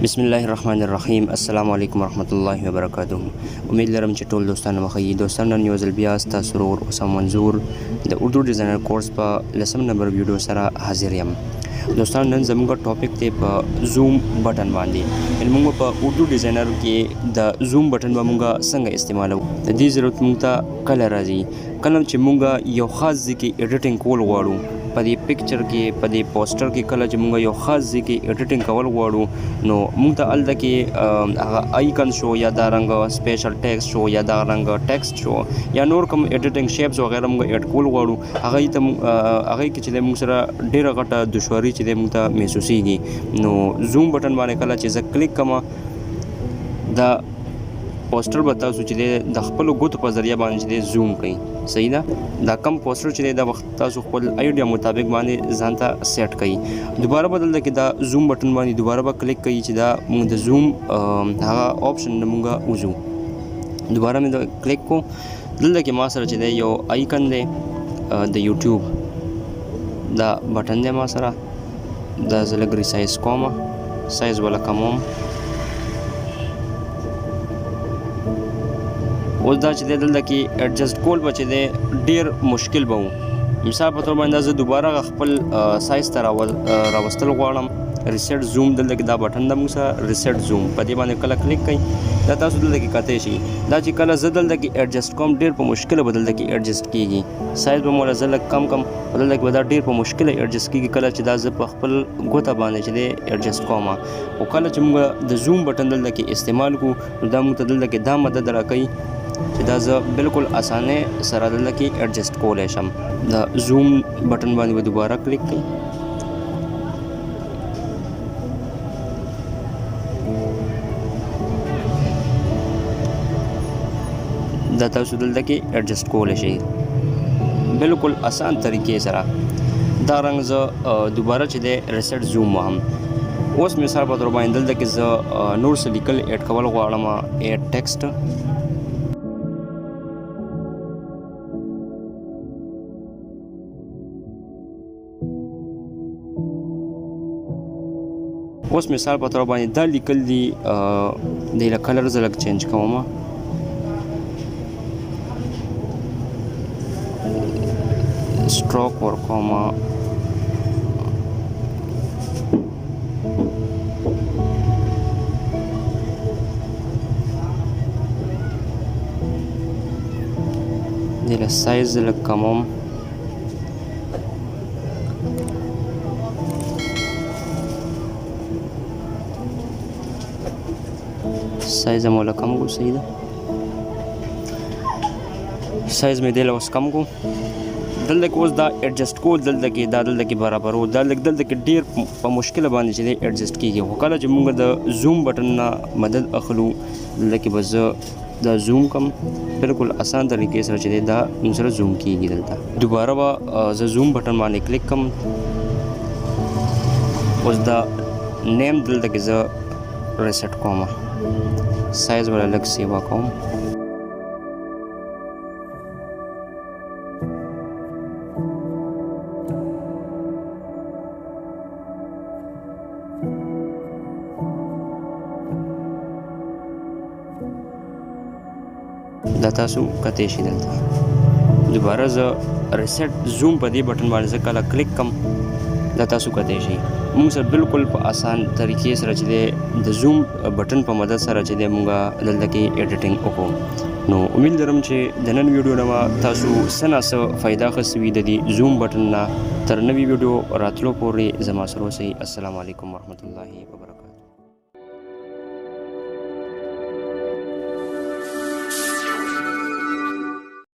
बिस्मिल्लाहिर्रहमानिर्रहीम अस्सलाम वालेकुम वरहमतुल्लाहि वबरकातुहू। उम्मीद लरम چې ټول دوستان مخې دوستان نن یو ځل بیا ستاسو ورور اسامه منظور د اردو ډیزاینر کورس په 10 نمبر ویډیو سره حاضر یم. دوستان نن زموږ ټاپک دی په زوم بټن باندې. موږ په اردو ډیزاینر کې د زوم بټن به موږ څنګه استعمالو. د دې ضرورت موږ ته کله راځي کله چې موږ یو خاص ځای کې ایډیټینګ کول غواړو. په دې پکچر کې په دې پوسټر کې کله چې موږ یو خاص ځای کې ایډیټینګ کول غواړو نو موږ ته هلته کې هغه آیکن شو یا دا رنګ سپیشل ټیکسټ شو یا دا رنګ ټیکسټ شو یا نور کوم ایډیټینګ شیپس وغیره موږ ایډ کول غواړو. هغه کې چې موږ سره ډېره غټه دشواري چې موږ ته محسوسیږي. نو زوم بټن باندې کله چې زه کلیک کوم دا پوسټر به تاسو چې د خپلو ګوتو په ذریعه باندې چې زوم کوي. صحیح ده. دا کم پوسټر چې دا وخت تاسو خپل آیډیا مطابق باندې ځان ته سیټ کوي. دوباره بدل ده کې دا زوم بټن باندې دوباره به کلیک کوي چې دا موږ د زوم هغه آپشن نه موږ وځو. دوباره مې کلیک کو دلته کې ما سره چې دی یو آیکن دی د یوټیوب دا بټن دی ما سره دا زه لږ ریسایز کوم سایز ولا کموم. اوس دا چې دی دلته کې ایډجسټ کول به چې دی ډېر مشکل به و. مثال په تور باندې زه دوباره خپل سایز ته راوستل غواړم. ریسیټ زوم دلته کې دا بټن د موږ سره ریسیټ زوم په دې باندې کله کلیک کوئ دا تاسو دلته کې کتی شي. دا چې کله زه دلته کې ایډجسټ کوم ډېر په مشکله به دلته کې ایډجسټ کېږي. سایز به مولا زه لږ کم په دلته کې به دا ډېر په مشکله ایډجسټ کېږي کله چې دا زه په خپل ګوته باندې چې دی ایډجسټ کوم. خو کله چې موږ د زوم بټن دلته کې استعمال کړو نو دا موږ ته دلته کې دا مدد راکوي چې دا زه بالکل اسانه سره دلته کې ایډجسټ کولی شم. د زوم بټن باندې به دوباره کلیک کړئ. دا تاسو دلته کې ایډجسټ کولی شئ بالکل اسان طریقې سره. دا رنګ زه دوباره چې دی ریسیټ زوم وهم. اوس مثال په تور باندې دلته کې زه نور څه لیکل ایډ کول غواړم. ایډ ټیکسټ اوس مثال په تور باندې دا لیکل دي د کلر زه لږ چینج کوم. स्ट्रोक ورکوم. د سایز لږ کموم. سایز مو له کم کو. صحیح ده. سایز مې دی له اوس کم کو. دلته کې اوس دا ایډجسټ کول دلته کې دا دلته کې برابرو دا لږ دلته کې ډېر په مشکله باندې چې دی ایډجسټ کېږي. خو کله چې موږ د زوم بټن نه مدد اخلو دلته کې به زه دا زوم کم بالکل اسان طریقې سره چې دی دا موږ سره زوم کېږي. دلته دوباره به زه زوم بټن باندې کلیک کم. اوس دا نیم دلته کې زه ریسیټ کوم. سایز ولا لږ سیوا کوم. دا تاسو کتی شي. دلته دوباره زه ریسیټ زوم په دې بټن باندې زه کله کلیک کم دا تاسو کتی شي. موږ سره بالکل په آسان طریقې سره چې دی د زوم بټن په مدد سره چې دی موږ دلته کې ایډیټینګ وکړو. نو امید لرم چې د نن ویډیو نه تاسو څه نه څه فایده اخیستې د دې زوم بټن نه. تر نوې ویډیو راتلو پورې زما سره اوسئ. السلام علیکم ورحمت الله وبرکاته.